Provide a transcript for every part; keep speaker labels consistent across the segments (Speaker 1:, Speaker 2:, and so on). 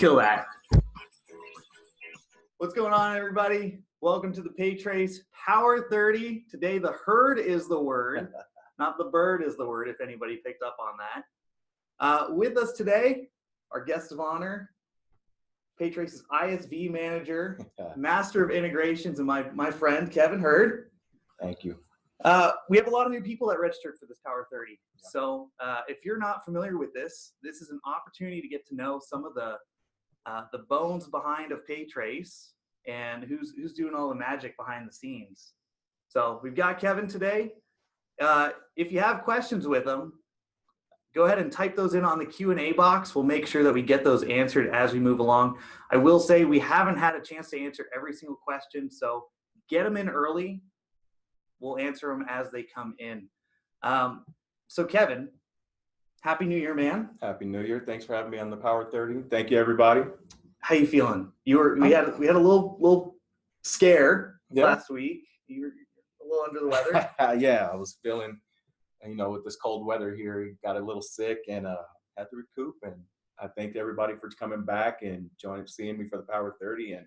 Speaker 1: Kill that. What's going on, everybody? Welcome to the PayTrace Power30. Today, the Hurd is the word, not the bird is the word, if anybody picked up on that. With us today, our guest of honor, PayTrace's ISV manager, master of integrations, and my friend, Kevin Hurd.
Speaker 2: Thank you.
Speaker 1: We have a lot of new people that registered for this Power30. Yeah. So if you're not familiar with this is an opportunity to get to know some of the bones behind of PayTrace and who's doing all the magic behind the scenes. So we've got Kevin today. If you have questions with him, go ahead and type those in on the Q&A box. We'll make sure that we get those answered as we move along. I will say we haven't had a chance to answer every single question, so get them in early. We'll answer them as they come in. So Kevin, Happy New Year, man.
Speaker 2: Happy New Year. Thanks for having me on the Power30. Thank you, everybody.
Speaker 1: How you feeling? We had a little scare last week. You were a little under the weather.
Speaker 2: Yeah, I was feeling, with this cold weather here, got a little sick and had to recoup. And I thank everybody for coming back and seeing me for the Power30, and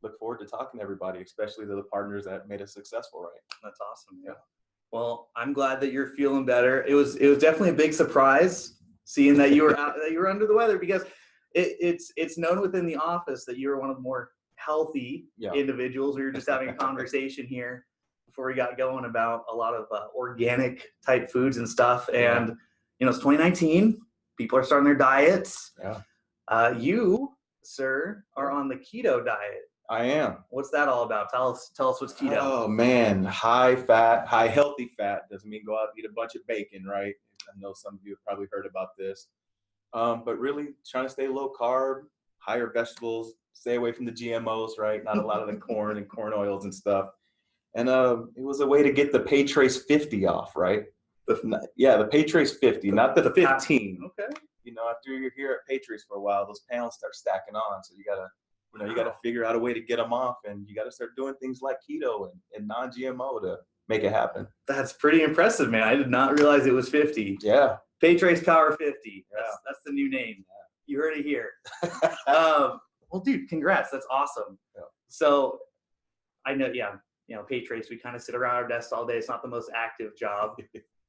Speaker 2: look forward to talking to everybody, especially to the partners that made us successful, right?
Speaker 1: That's awesome. Yeah. Well, I'm glad that you're feeling better. It was definitely a big surprise seeing that you were that you were under the weather, because it's known within the office that you're one of the more healthy individuals. We were just having a conversation here before we got going about a lot of organic type foods and stuff. And it's 2019. People are starting their diets.
Speaker 2: Yeah.
Speaker 1: You, sir, are on the keto diet.
Speaker 2: I am.
Speaker 1: What's that all about? Tell us what's keto.
Speaker 2: Oh man, high fat, high healthy fat doesn't mean go out and eat a bunch of bacon, right? I know some of you have probably heard about this. But really trying to stay low carb, higher vegetables, stay away from the GMOs, right? Not a lot of the corn and corn oils and stuff. And it was a way to get the PayTrace 50 off, right? The PayTrace 50, not the 15.
Speaker 1: Okay.
Speaker 2: After you're here at PayTrace for a while, those pounds start stacking on. So you gotta figure out a way to get them off, and you gotta start doing things like keto and non-GMO to make it happen.
Speaker 1: That's pretty impressive, man. I did not realize it was 50.
Speaker 2: Yeah.
Speaker 1: PayTrace Power 50. That's the new name. Yeah. You heard it here. Well, dude, congrats. That's awesome.
Speaker 2: Yeah.
Speaker 1: So I know, PayTrace, we kind of sit around our desks all day. It's not the most active job,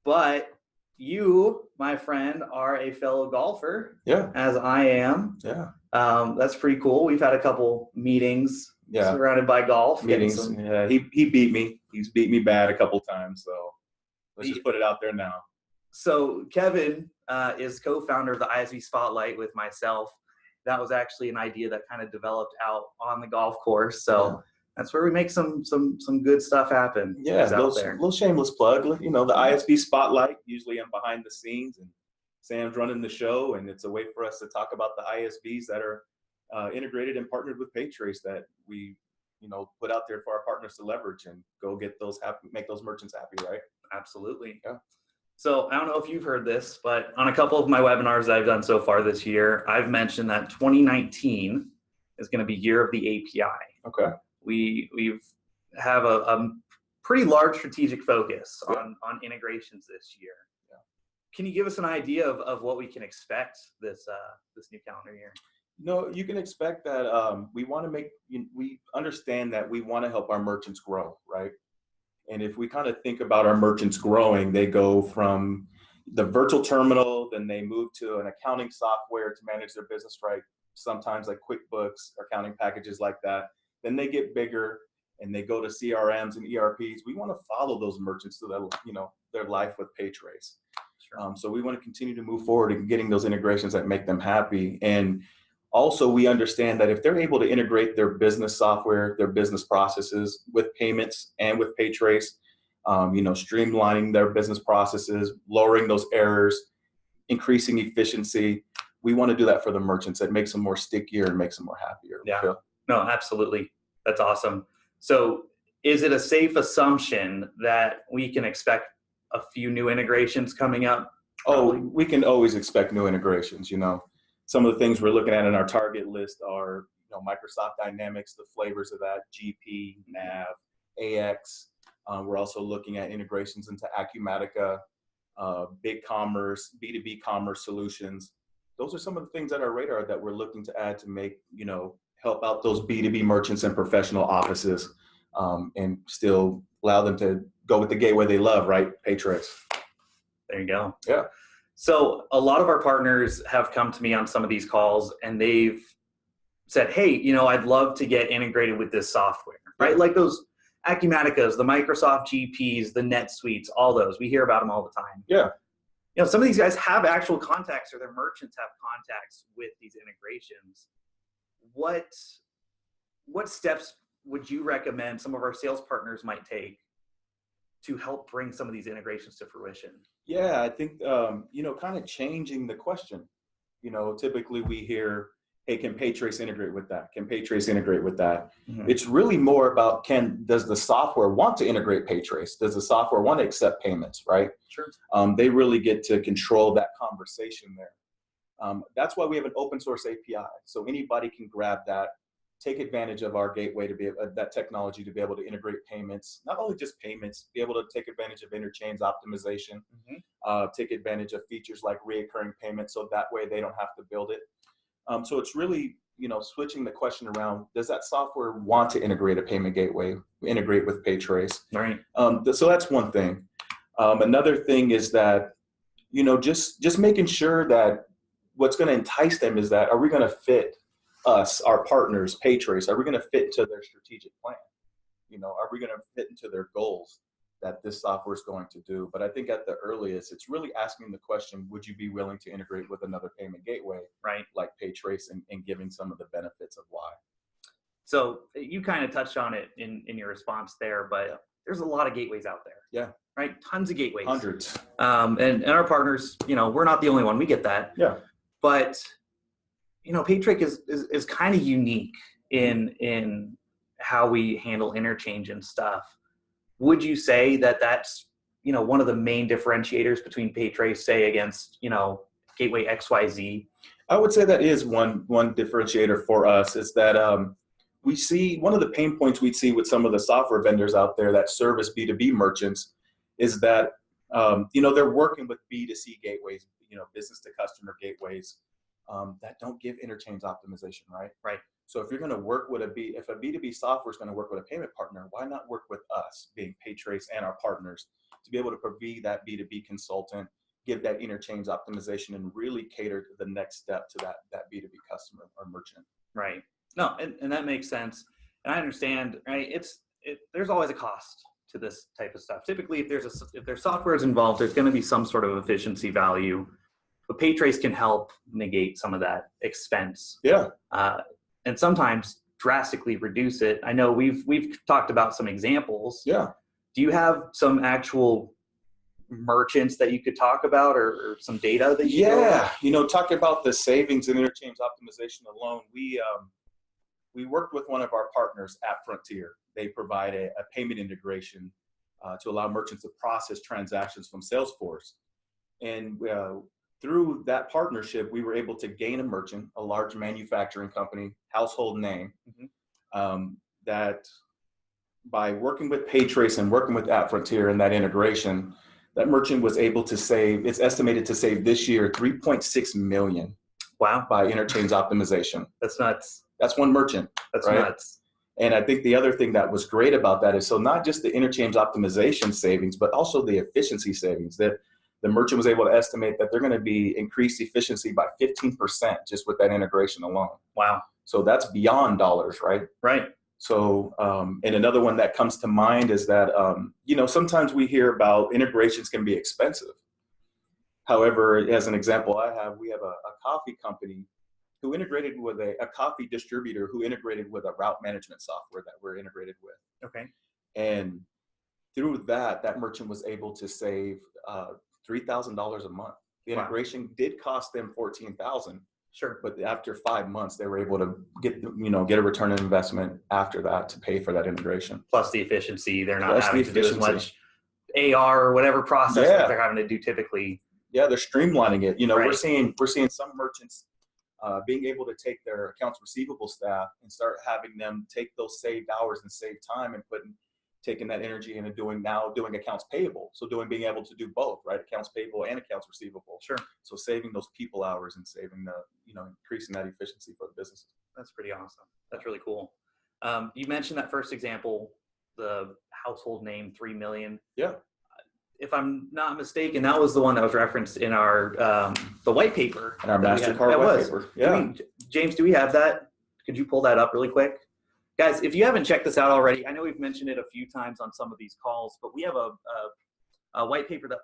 Speaker 1: but you, my friend, are a fellow golfer.
Speaker 2: Yeah.
Speaker 1: As I am.
Speaker 2: Yeah.
Speaker 1: That's pretty cool. We've had a couple meetings surrounded by golf.
Speaker 2: Meetings. Yeah. He beat me. He's beat me bad a couple times. So let's just put it out there now.
Speaker 1: So Kevin is co-founder of the ISV Spotlight with myself. That was actually an idea that kind of developed out on the golf course. So that's where we make some good stuff happen.
Speaker 2: Yeah, little shameless plug. The ISV Spotlight, usually I'm behind the scenes and Sam's running the show, and it's a way for us to talk about the ISVs that are integrated and partnered with PayTrace that we put out there for our partners to leverage and go get those happy, make those merchants happy, right?
Speaker 1: Absolutely.
Speaker 2: Yeah.
Speaker 1: So I don't know if you've heard this, but on a couple of my webinars that I've done so far this year, I've mentioned that 2019 is going to be year of the API.
Speaker 2: Okay.
Speaker 1: We have a pretty large strategic focus on integrations this year.
Speaker 2: Yeah.
Speaker 1: Can you give us an idea of what we can expect this new calendar year?
Speaker 2: You can expect that we understand that we want to help our merchants grow, right? And if we kind of think about our merchants growing, they go from the virtual terminal, then they move to an accounting software to manage their business, right? Sometimes like QuickBooks, accounting packages like that. Then they get bigger and they go to CRMs and ERPs. We want to follow those merchants through their life with PayTrace.
Speaker 1: Sure.
Speaker 2: So we want to continue to move forward and getting those integrations that make them happy. And also, we understand that if they're able to integrate their business software, their business processes with payments and with PayTrace, streamlining their business processes, lowering those errors, increasing efficiency, we want to do that for the merchants. It makes them more stickier and makes them more happier.
Speaker 1: Yeah. No, absolutely. That's awesome. So is it a safe assumption that we can expect a few new integrations coming up?
Speaker 2: Oh, we can always expect new integrations, Some of the things we're looking at in our target list are, Microsoft Dynamics, the flavors of that, GP, NAV, AX. We're also looking at integrations into Acumatica, BigCommerce, B2B commerce solutions. those are some of the things on our radar that we're looking to add to make, help out those B2B merchants and professional offices, and still allow them to go with the gateway they love, right? PayTrace.
Speaker 1: There you go.
Speaker 2: Yeah.
Speaker 1: So a lot of our partners have come to me on some of these calls and they've said, hey, I'd love to get integrated with this software, right? Like those Acumaticas, the Microsoft GPs, the NetSuites, all those. We hear about them all the time.
Speaker 2: Yeah.
Speaker 1: Some of these guys have actual contacts, or their merchants have contacts with these integrations. What steps would you recommend some of our sales partners might take to help bring some of these integrations to fruition?
Speaker 2: Yeah, I think, kind of changing the question. Typically we hear, hey, can PayTrace integrate with that? Can PayTrace integrate with that? Mm-hmm. It's really more about, does the software want to integrate PayTrace? Does the software want to accept payments, right?
Speaker 1: Sure.
Speaker 2: They really get to control that conversation there. That's why we have an open source API. So anybody can grab that, take advantage of our gateway to be that technology to be able to integrate payments, not only just payments, be able to take advantage of interchange optimization, mm-hmm. Take advantage of features like reoccurring payments. So that way they don't have to build it. So it's really, switching the question around, does that software want to integrate a payment gateway, integrate with PayTrace?
Speaker 1: Right.
Speaker 2: So that's one thing. Another thing is that, just making sure that what's going to entice them is that, are we going to fit us, our partners, PayTrace, are we going to fit into their strategic plan? Are we going to fit into their goals that this software is going to do? But I think at the earliest, it's really asking the question, would you be willing to integrate with another payment gateway,
Speaker 1: right,
Speaker 2: like PayTrace, and giving some of the benefits of why?
Speaker 1: So you kind of touched on it in your response there, but there's a lot of gateways out there.
Speaker 2: Yeah.
Speaker 1: Right? Tons of gateways.
Speaker 2: Hundreds.
Speaker 1: And our partners, we're not the only one. We get that.
Speaker 2: Yeah.
Speaker 1: But, PayTrace is kind of unique in how we handle interchange and stuff. Would you say that that's, one of the main differentiators between PayTrace, say, against, Gateway XYZ?
Speaker 2: I would say that is one differentiator for us, is that we see one of the pain points we see with some of the software vendors out there that service B2B merchants is that, they're working with B2C gateways, business to customer gateways that don't give interchange optimization, right?
Speaker 1: Right.
Speaker 2: So if you're going to work with if a B2B software is going to work with a payment partner, why not work with us, being PayTrace and our partners, to be able to be that B2B consultant, give that interchange optimization, and really cater to the next step to that B2B customer or merchant.
Speaker 1: Right. No, and that makes sense. And I understand, right? There's always a cost to this type of stuff. Typically, if there's software is involved, there's going to be some sort of efficiency value. But PayTrace can help negate some of that expense.
Speaker 2: Yeah.
Speaker 1: And sometimes drastically reduce it. I know we've talked about some examples.
Speaker 2: Yeah.
Speaker 1: Do you have some actual merchants that you could talk about, or some data that you
Speaker 2: talking about the savings and interchange optimization alone, we worked with one of our partners at Frontier. They provide a payment integration to allow merchants to process transactions from Salesforce. And through that partnership, we were able to gain a merchant, a large manufacturing company, household name, mm-hmm. That by working with PayTrace and working with Frontier in that integration, that merchant was able to save, it's estimated to save this year, $3.6 million.
Speaker 1: Wow.
Speaker 2: By interchange optimization.
Speaker 1: That's nuts.
Speaker 2: That's one merchant.
Speaker 1: That's
Speaker 2: right?
Speaker 1: Nuts.
Speaker 2: And I think the other thing that was great about that is, so not just the interchange optimization savings, but also the efficiency savings, that the merchant was able to estimate that they're going to be increased efficiency by 15% just with that integration alone.
Speaker 1: Wow.
Speaker 2: So that's beyond dollars, right?
Speaker 1: Right.
Speaker 2: So, and another one that comes to mind is that, sometimes we hear about integrations can be expensive. However, as an example we have a coffee company who integrated with a coffee distributor who integrated with a route management software that we're integrated with.
Speaker 1: Okay.
Speaker 2: And through that merchant was able to save $3,000 a month. The integration did cost them $14,000.
Speaker 1: Sure.
Speaker 2: But after 5 months, they were able to get a return on investment after that to pay for that integration.
Speaker 1: Plus the efficiency, they're not having to do as much AR or whatever process that they're having to do typically.
Speaker 2: Yeah, they're streamlining it. We're seeing some merchants being able to take their accounts receivable staff and start having them take those saved hours and save time and taking that energy and doing accounts payable. So being able to do both, right? Accounts payable and accounts receivable.
Speaker 1: Sure.
Speaker 2: So saving those people hours and saving increasing that efficiency for the businesses.
Speaker 1: That's pretty awesome. That's really cool. You mentioned that first example, the household name 3 million.
Speaker 2: Yeah.
Speaker 1: If I'm not mistaken, that was the one that was referenced in our the white paper.
Speaker 2: In our MasterCard white paper. Yeah.
Speaker 1: James, do we have that? Could you pull that up really quick? Guys, if you haven't checked this out already, I know we've mentioned it a few times on some of these calls, but we have a white paper that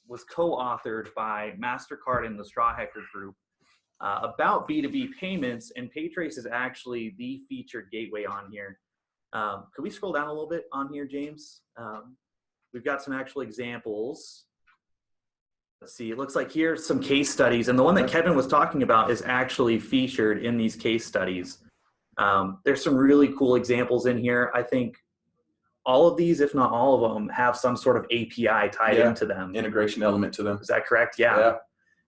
Speaker 1: was co-authored by MasterCard and the Strawhecker Group about B2B payments, and PayTrace is actually the featured gateway on here. Could we scroll down a little bit on here, James? We've got some actual examples. Let's see, it looks like here's some case studies, and the one that Kevin was talking about is actually featured in these case studies. There's some really cool examples in here. I think all of these, if not all of them, have some sort of API tied into them.
Speaker 2: Integration element to them.
Speaker 1: Is that correct? Yeah.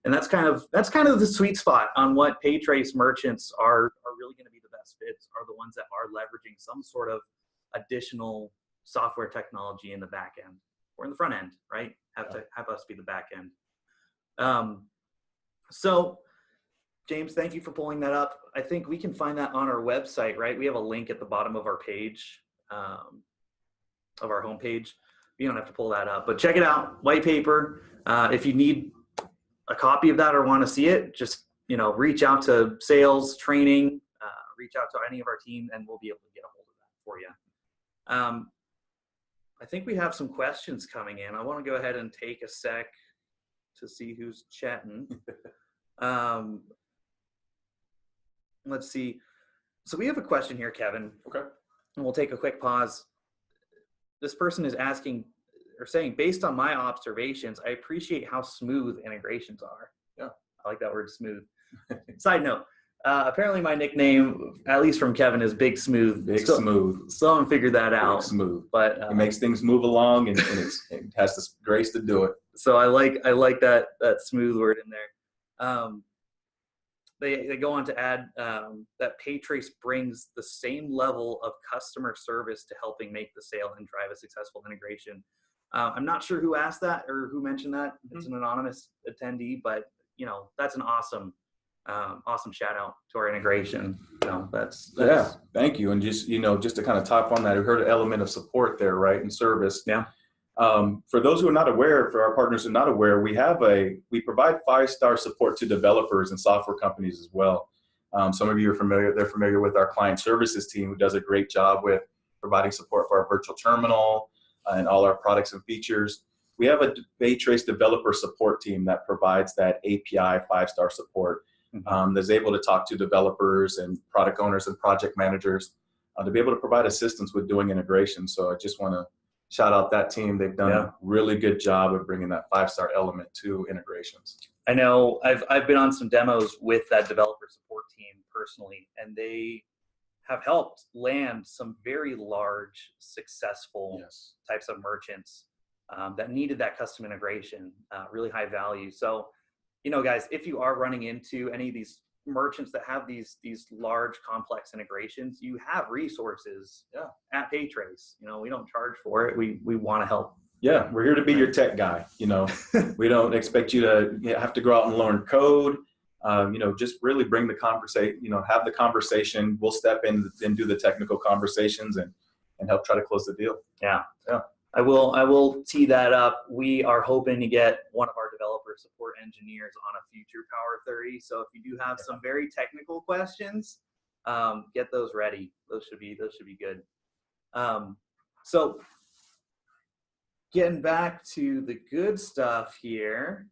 Speaker 1: And that's kind of the sweet spot on what PayTrace merchants are really going to be the best fits, are the ones that are leveraging some sort of additional software technology in the back end or in the front end, right? Have us be the back end. So James, thank you for pulling that up. I think we can find that on our website, right? We have a link at the bottom of our page, of our homepage. You don't have to pull that up, but check it out, white paper. If you need a copy of that or want to see it, just reach out to sales, training, reach out to any of our team, and we'll be able to get a hold of that for you. I think we have some questions coming in. I want to go ahead and take a sec to see who's chatting. Let's see. So we have a question here, Kevin.
Speaker 2: Okay.
Speaker 1: And we'll take a quick pause. This person is asking or saying, based on my observations, I appreciate how smooth integrations are.
Speaker 2: Yeah. I
Speaker 1: like that word, smooth. Side note, apparently my nickname, at least from Kevin, is Big Smooth.
Speaker 2: Smooth.
Speaker 1: Still haven't figured that out.
Speaker 2: Big Smooth.
Speaker 1: But
Speaker 2: it makes things move along, and it has the grace to do it.
Speaker 1: So I like that smooth word in there. They go on to add that PayTrace brings the same level of customer service to helping make the sale and drive a successful integration. I'm not sure who asked that or who mentioned that. It's an anonymous attendee, but that's an awesome shout out to our integration. That's
Speaker 2: thank you. And just to kind of top on that, we heard an element of support there, right, and service.
Speaker 1: Yeah.
Speaker 2: For those who are not aware, for our partners who are not aware, we provide 5-star support to developers and software companies as well. Some of you are familiar with our client services team, who does a great job with providing support for our virtual terminal and all our products and features. We have a PayTrace developer support team that provides that API 5-star support, that's able to talk to developers and product owners and project managers to be able to provide assistance with doing integration. So I just want to shout out that team. They've done a really good job of bringing that 5-star element to integrations.
Speaker 1: I know I've been on some demos with that developer support team personally, and they have helped land some very large, successful types of merchants that needed that custom integration, really high value. So, guys, if you are running into any of these merchants that have these large, complex integrations, you have resources at PayTrace. We don't charge for it. We want to help.
Speaker 2: Yeah, we're here to be your tech guy. We don't expect you to have to go out and learn code. Just really bring the conversation, have the conversation. We'll step in and do the technical conversations and help try to close the deal.
Speaker 1: Yeah. I will tee that up. We are hoping to get one of our developer support engineers on a future Power30. So if you do have some very technical questions, get those ready. Those should be good. So getting back to the good stuff here.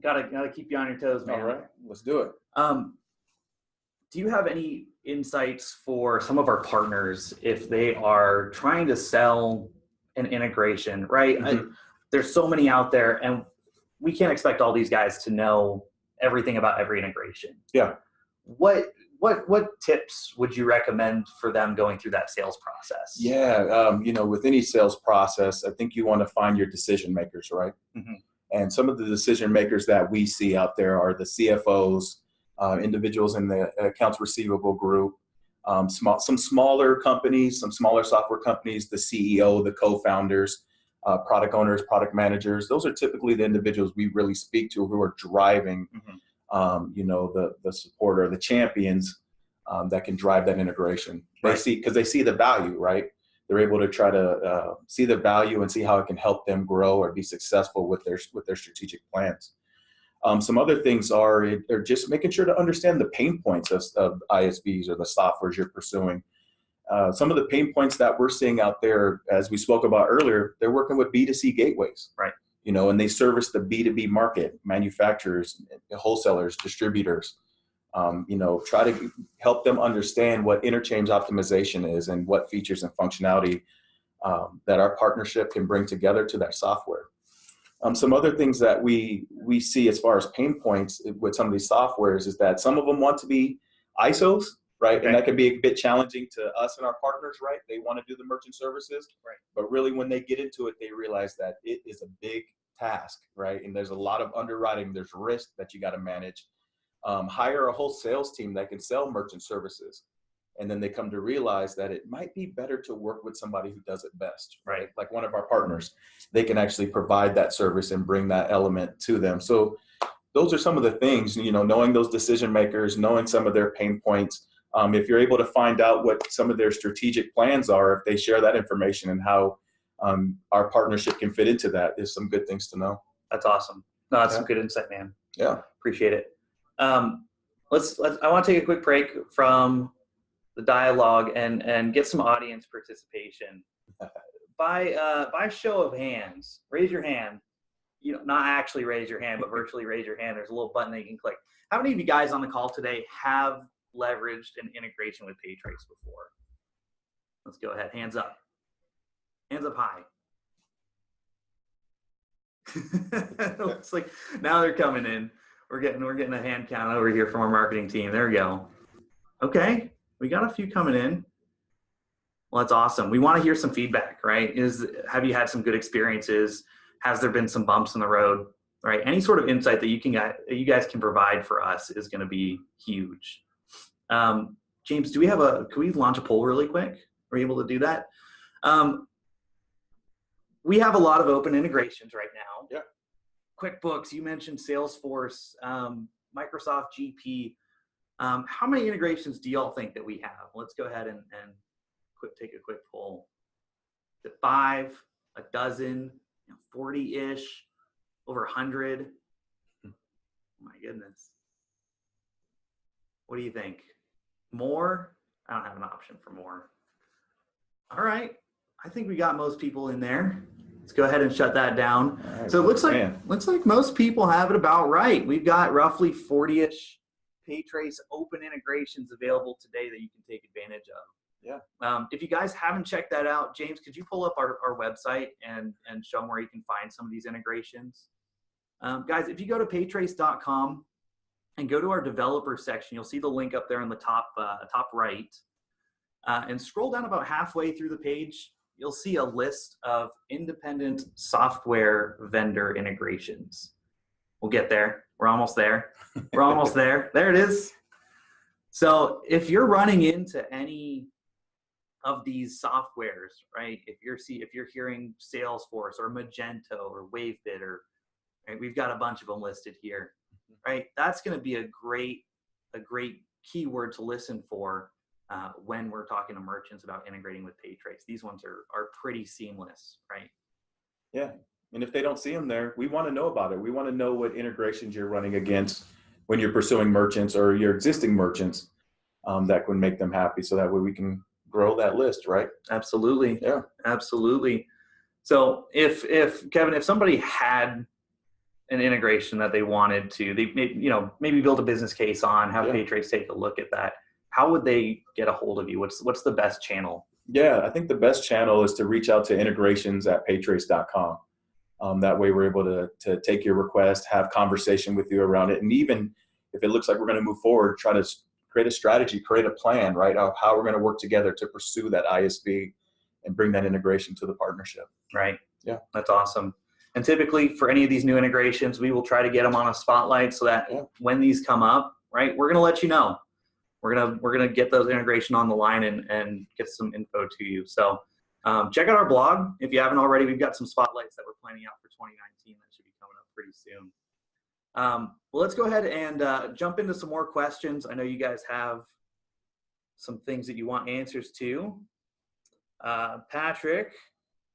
Speaker 1: Gotta keep you on your toes, man.
Speaker 2: All right, let's do it.
Speaker 1: Do you have any insights for some of our partners if they are trying to sell an integration, right? There's so many out there, and we can't expect all these guys to know everything about every integration.
Speaker 2: Yeah.
Speaker 1: What tips would you recommend for them going through that sales process?
Speaker 2: Yeah, with any sales process, I think you want to find your decision makers, right? And some of the decision makers that we see out there are the CFOs, individuals in the accounts receivable group, some smaller companies, some smaller software companies, the CEO, the co-founders, product owners, product managers. Those are typically the individuals we really speak to who are driving, the support or the champions that can drive that integration. Because they see the value, right? They're able to try to see the value and see how it can help them grow or be successful with their strategic plans. Some other things are just making sure to understand the pain points of ISVs or the softwares you're pursuing. Some of the pain points that we're seeing out there, as we spoke about earlier, they're working with B2C gateways,
Speaker 1: right?
Speaker 2: And they service the B2B market, manufacturers, wholesalers, distributors. Try to help them understand what interchange optimization is and what features and functionality that our partnership can bring together to that software. Some other things that we see as far as pain points with some of these softwares is that some of them want to be ISOs, right? Okay. And that can be a bit challenging to us and our partners, right? They want to do the merchant services, right? But really when they get into it, they realize that it is a big task, right? And there's a lot of underwriting, there's risk that you got to manage. Hire a whole sales team that can sell merchant services. And then they come to realize that it might be better to work with somebody who does it best, right? Like one of our partners, they can actually provide that service and bring that element to them. So those are some of the things, knowing those decision makers, knowing some of their pain points. If you're able to find out what some of their strategic plans are, if they share that information and how our partnership can fit into that, is some good things to know.
Speaker 1: That's awesome. No, that's some good insight, man.
Speaker 2: Yeah.
Speaker 1: Appreciate it. I want to take a quick break from the dialogue and get some audience participation. By show of hands, raise your hand. Not actually raise your hand, but virtually raise your hand. There's a little button that you can click. How many of you guys on the call today have leveraged an integration with PayTrace before? Let's go ahead. Hands up. Hands up high. Looks like now they're coming in. We're getting a hand count over here from our marketing team. There we go. Okay. We got a few coming in. Well, that's awesome. We want to hear some feedback, right? Have you had some good experiences? Has there been some bumps in the road, right? Any sort of insight that you guys can provide for us is going to be huge. James, can we launch a poll really quick? Are you able to do that? We have a lot of open integrations right now.
Speaker 2: Yeah.
Speaker 1: QuickBooks, you mentioned Salesforce, Microsoft GP. How many integrations do y'all think that we have? Let's go ahead and take a quick poll. Is it 5, a dozen, 40-ish, over 100? Oh my goodness. What do you think? More? I don't have an option for more. All right. I think we got most people in there. Let's go ahead and shut that down. Right, so it looks like most people have it about right. We've got roughly 40-ish PayTrace open integrations available today that you can take advantage of.
Speaker 2: Yeah.
Speaker 1: If you guys haven't checked that out, James, could you pull up our website and show them where you can find some of these integrations? Guys, if you go to paytrace.com and go to our developer section, you'll see the link up there in the top right. And scroll down about halfway through the page, you'll see a list of independent software vendor integrations. We'll get there. We're almost there. We're almost there. There it is. So if you're running into any of these softwares, right? If you're hearing Salesforce or Magento or Wavebidder, right? We've got a bunch of them listed here, right? That's going to be a great keyword to listen for when we're talking to merchants about integrating with PayTrace. These ones are pretty seamless, right?
Speaker 2: Yeah. And if they don't see them there, we want to know about it. We want to know what integrations you're running against when you're pursuing merchants or your existing merchants that would make them happy. So that way we can grow that list, right?
Speaker 1: Absolutely.
Speaker 2: Yeah.
Speaker 1: Absolutely. So if Kevin, if somebody had an integration that they wanted to, they maybe build a business case on, have PayTrace take a look at that, how would they get a hold of you? What's the best channel?
Speaker 2: Yeah, I think the best channel is to reach out to integrations@paytrace.com. That way we're able to take your request, have conversation with you around it. And even if it looks like we're going to move forward, try to create a strategy, create a plan, right, of how we're going to work together to pursue that ISV and bring that integration to the partnership.
Speaker 1: Right.
Speaker 2: Yeah.
Speaker 1: That's awesome. And typically for any of these new integrations, we will try to get them on a spotlight so that when these come up, right, we're going to let you know. we're gonna get those integration on the line and get some info to you. So check out our blog if you haven't already. We've got some spotlights that we're planning out for 2019 that should be coming up pretty soon. Well, let's go ahead and jump into some more questions. I know you guys have some things that you want answers to. Patrick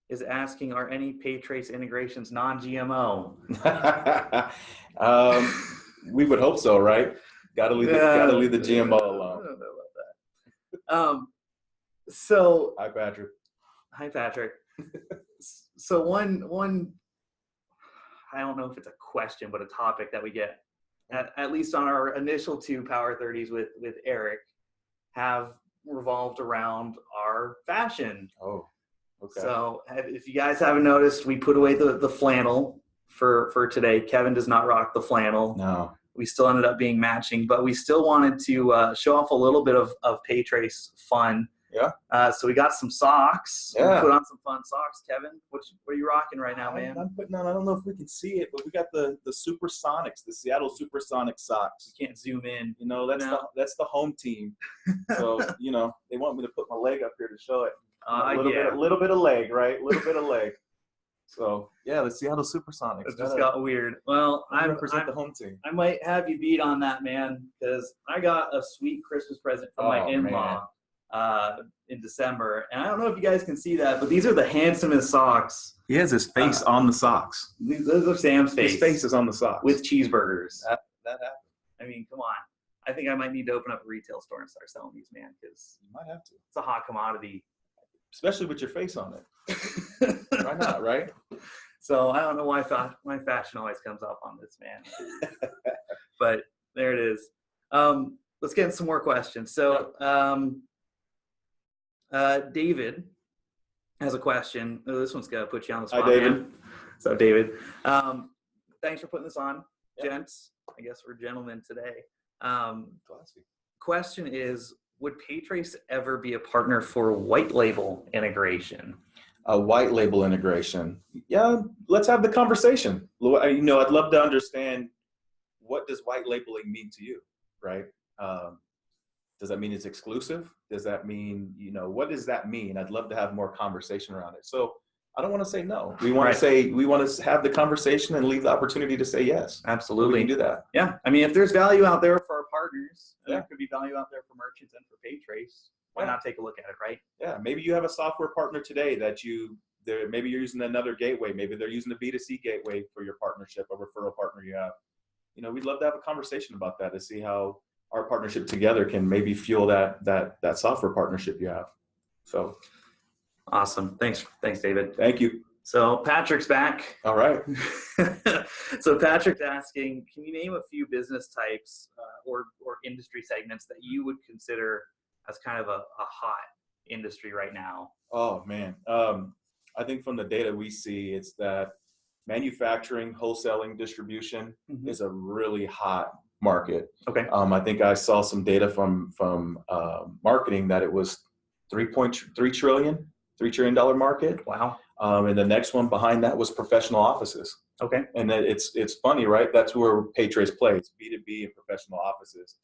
Speaker 1: is asking, are any PayTrace integrations non-GMO?
Speaker 2: We would hope so, right? Gotta leave the GMO alone.
Speaker 1: I don't know about that. So
Speaker 2: Hi, Patrick.
Speaker 1: Hi, Patrick. So one, I don't know if it's a question, but a topic that we get, at least on our initial 2 Power30s with Eric, have revolved around our fashion.
Speaker 2: Oh, okay.
Speaker 1: So if you guys haven't noticed, we put away the flannel for today. Kevin does not rock the flannel.
Speaker 2: No.
Speaker 1: We still ended up being matching, but we still wanted to show off a little bit of PayTrace fun.
Speaker 2: Yeah.
Speaker 1: So we got some socks.
Speaker 2: Yeah.
Speaker 1: We put on some fun socks. Kevin, what are you rocking right now, man?
Speaker 2: I'm putting on, I don't know if we can see it, but we got the Supersonics, the Seattle Supersonic socks.
Speaker 1: You can't zoom in.
Speaker 2: You know, that's the home team. So, you know, they want me to put my leg up here to show it. A little bit of leg, right? A little bit of leg. So yeah, the Seattle Supersonics.
Speaker 1: It just got weird. Well, I
Speaker 2: represent the home team.
Speaker 1: I might have you beat on that, man, because I got a sweet Christmas present from my in-law in December, and I don't know if you guys can see that, but these are the handsomest socks.
Speaker 2: He has his face on the socks.
Speaker 1: Those are Sam's face.
Speaker 2: His face is on the socks
Speaker 1: with cheeseburgers.
Speaker 2: That happened.
Speaker 1: I mean, come on. I think I might need to open up a retail store and start selling these, man, because
Speaker 2: you might have to.
Speaker 1: It's a hot commodity.
Speaker 2: Especially with your face on it. Why not, right?
Speaker 1: So I don't know why my fashion always comes up on this, man. But there it is. Let's get into some more questions. So David has a question. Oh, this one's going to put you on the spot.
Speaker 2: Hi, David.
Speaker 1: Man. So David, thanks for putting this on, gents. I guess we're gentlemen today.
Speaker 2: Classy.
Speaker 1: Question is, would PayTrace ever be a partner for white label integration?
Speaker 2: A white label integration. Yeah, let's have the conversation. You know, I'd love to understand, what does white labeling mean to you, right? Does that mean it's exclusive? Does that mean, you know, what does that mean? I'd love to have more conversation around it. So I don't want to say no. We want to say, we want to have the conversation and leave the opportunity to say yes.
Speaker 1: Absolutely.
Speaker 2: We can do that.
Speaker 1: Yeah. I mean, if there's value out there for our partners, there could be value out there for merchants and for PayTrace. Why not take a look at it, right?
Speaker 2: Yeah. Maybe you have a software partner today that maybe you're using another gateway. Maybe they're using a B2C gateway for your partnership, a referral partner you have. You know, we'd love to have a conversation about that to see how our partnership together can maybe fuel that software partnership you have. So.
Speaker 1: Awesome. Thanks, David.
Speaker 2: Thank you.
Speaker 1: So Patrick's back.
Speaker 2: All right.
Speaker 1: So Patrick's asking, can you name a few business types or industry segments that you would consider as kind of a hot industry right now?
Speaker 2: Oh, man. I think from the data we see, it's that manufacturing, wholesaling, distribution is a really hot market.
Speaker 1: Okay.
Speaker 2: I think I saw some data from marketing that it was $3 trillion market.
Speaker 1: Wow.
Speaker 2: And the next one behind that was professional offices.
Speaker 1: Okay.
Speaker 2: And it's funny, right? That's where PayTrace plays, B2B and professional offices.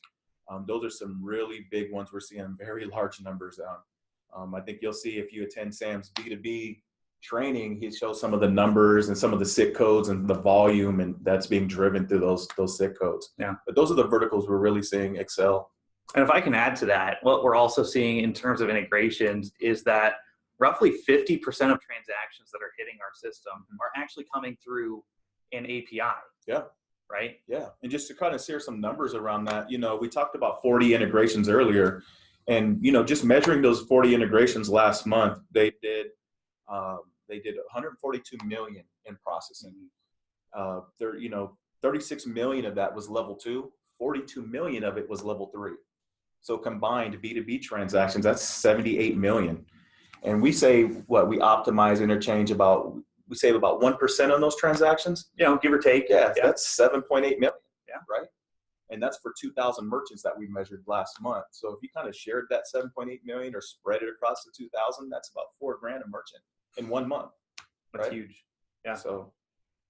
Speaker 2: Those are some really big ones. We're seeing very large numbers on. I think you'll see if you attend Sam's B2B training, he shows some of the numbers and some of the SIC codes and the volume, and that's being driven through those SIC codes.
Speaker 1: Yeah.
Speaker 2: But those are the verticals we're really seeing excel.
Speaker 1: And if I can add to that, what we're also seeing in terms of integrations is that roughly 50% of transactions that are hitting our system are actually coming through an API.
Speaker 2: Yeah.
Speaker 1: Right?
Speaker 2: Yeah. And just to kind of share some numbers around that, you know, we talked about 40 integrations earlier, and, you know, just measuring those 40 integrations last month, they did 142 million in processing. 36 million of that was level 2, 42 million of it was level 3. So combined B2B transactions, that's 78 million. And we say we optimize interchange we save about 1% on those transactions.
Speaker 1: You know, give or take.
Speaker 2: Yeah. That's 7.8 million.
Speaker 1: Yeah.
Speaker 2: Right. And that's for 2,000 merchants that we measured last month. So if you kind of shared that 7.8 million or spread it across the 2,000, that's about $4,000 a merchant in 1 month.
Speaker 1: That's huge. Yeah.
Speaker 2: So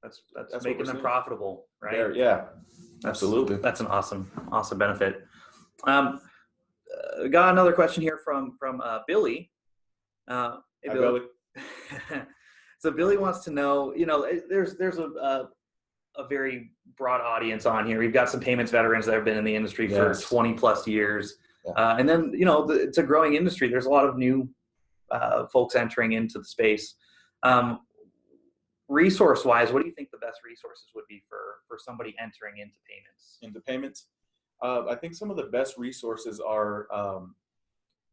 Speaker 1: that's making them profitable, right?
Speaker 2: Yeah. Absolutely.
Speaker 1: That's an awesome benefit. got another question here from Billy. Hey,
Speaker 2: Hi, Billy.
Speaker 1: So Billy wants to know, there's a very broad audience on here. We've got some payments veterans that have been in the industry for 20 plus years.
Speaker 2: Yeah.
Speaker 1: And then, it's a growing industry. There's a lot of new folks entering into the space. Resource-wise, what do you think the best resources would be for somebody entering into payments?
Speaker 2: Into payments? I think some of the best resources are,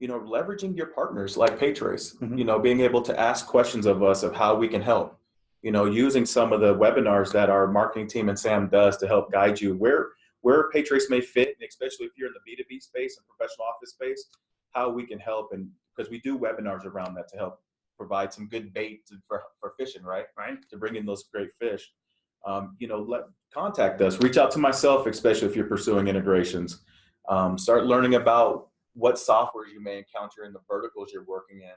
Speaker 2: leveraging your partners like PayTrace,
Speaker 1: Mm-hmm.
Speaker 2: Being able to ask questions of us of how we can help, using some of the webinars that our marketing team and Sam does to help guide you where PayTrace may fit, and especially if you're in the B2B space and professional office space, how we can help. And because we do webinars around that to help provide some good bait for fishing, right? To bring in those great fish. Contact us, reach out to myself, especially if you're pursuing integrations. Start learning about what software you may encounter in the verticals you're working in,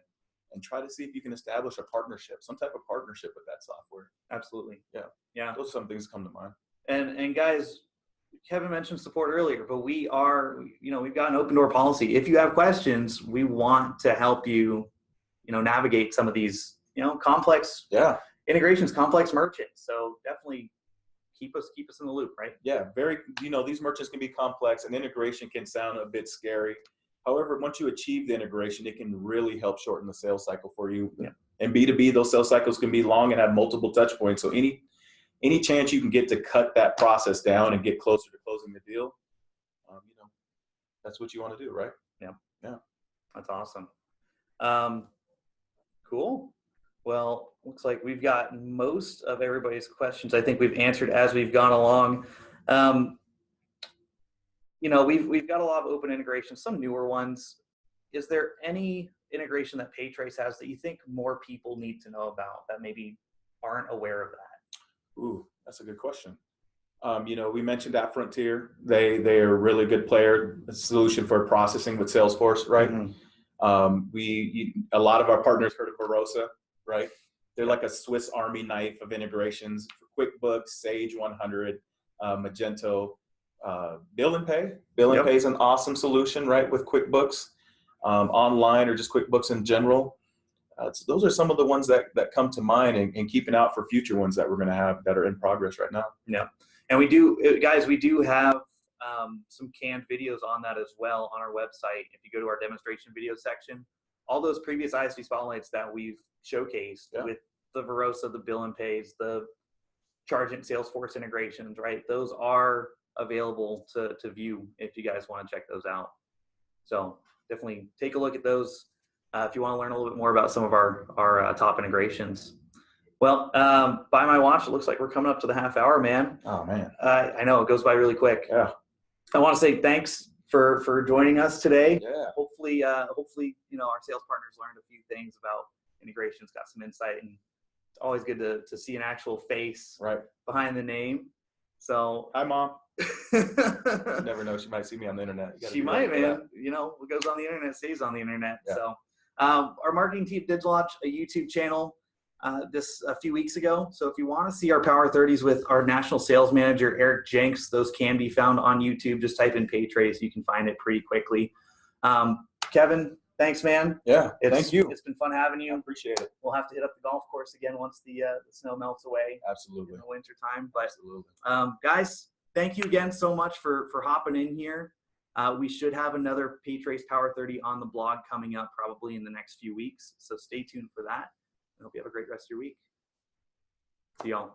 Speaker 2: and try to see if you can establish a partnership, some type of partnership with that software.
Speaker 1: Absolutely.
Speaker 2: Yeah. Those are some things come to mind.
Speaker 1: And guys, Kevin mentioned support earlier, but we've got an open door policy. If you have questions, we want to help you, navigate some of these, complex integrations, complex merchants. So definitely keep us in the loop, right?
Speaker 2: Yeah, these merchants can be complex, and integration can sound a bit scary. However, once you achieve the integration, it can really help shorten the sales cycle for you.
Speaker 1: Yeah.
Speaker 2: And B2B, those sales cycles can be long and have multiple touch points. So any chance you can get to cut that process down and get closer to closing the deal, that's what you want to do, right?
Speaker 1: Yeah. That's awesome. Cool. Well, looks like we've got most of everybody's questions. I think we've answered as we've gone along. We've got a lot of open integrations, some newer ones. Is there any integration that PayTrace has that you think more people need to know about that maybe aren't aware of that?
Speaker 2: Ooh, that's a good question. We mentioned that Frontier. They are a really good player, a solution for processing with Salesforce, right?
Speaker 1: Mm-hmm.
Speaker 2: A lot of our partners heard of Verosa, right? They're like a Swiss Army knife of integrations for QuickBooks, Sage 100, Magento, Bill and Pay. Bill and Pay is an awesome solution, right? With QuickBooks online, or just QuickBooks in general. Those are some of the ones that come to mind, and keeping out for future ones that we're going to have that are in progress right now.
Speaker 1: Yeah. And we do have some canned videos on that as well on our website. If you go to our demonstration video section, all those previous ISV spotlights that we've showcased with the Verosa, the Bill and Pays, the Chargent Salesforce integrations, right? Those are available to view if you guys want to check those out. So definitely take a look at those if you want to learn a little bit more about some of our top integrations. Well, by my watch, it looks like we're coming up to the half hour, man.
Speaker 2: Oh, man.
Speaker 1: I know, it goes by really quick.
Speaker 2: Yeah.
Speaker 1: I want to say thanks for joining us today.
Speaker 2: Yeah.
Speaker 1: Hopefully, our sales partners learned a few things about integrations, got some insight, and it's always good to see an actual face behind the name. So,
Speaker 2: hi, Mom. You never know, she might see me on the internet.
Speaker 1: She might, man. What goes on the internet stays on the internet. Yeah. So, our marketing team did launch a YouTube channel a few weeks ago. So if you want to see our Power30s with our national sales manager, Eric Jenks, those can be found on YouTube. Just type in PayTrace. You can find it pretty quickly. Kevin, thanks, man.
Speaker 2: Yeah, thank you.
Speaker 1: It's been fun having you.
Speaker 2: I appreciate it.
Speaker 1: We'll have to hit up the golf course again once the snow melts away.
Speaker 2: Absolutely.
Speaker 1: In the winter time. But
Speaker 2: absolutely.
Speaker 1: Guys, thank you again so much for hopping in here. We should have another PayTrace Power30 on the blog coming up probably in the next few weeks. So stay tuned for that. I hope you have a great rest of your week. See y'all.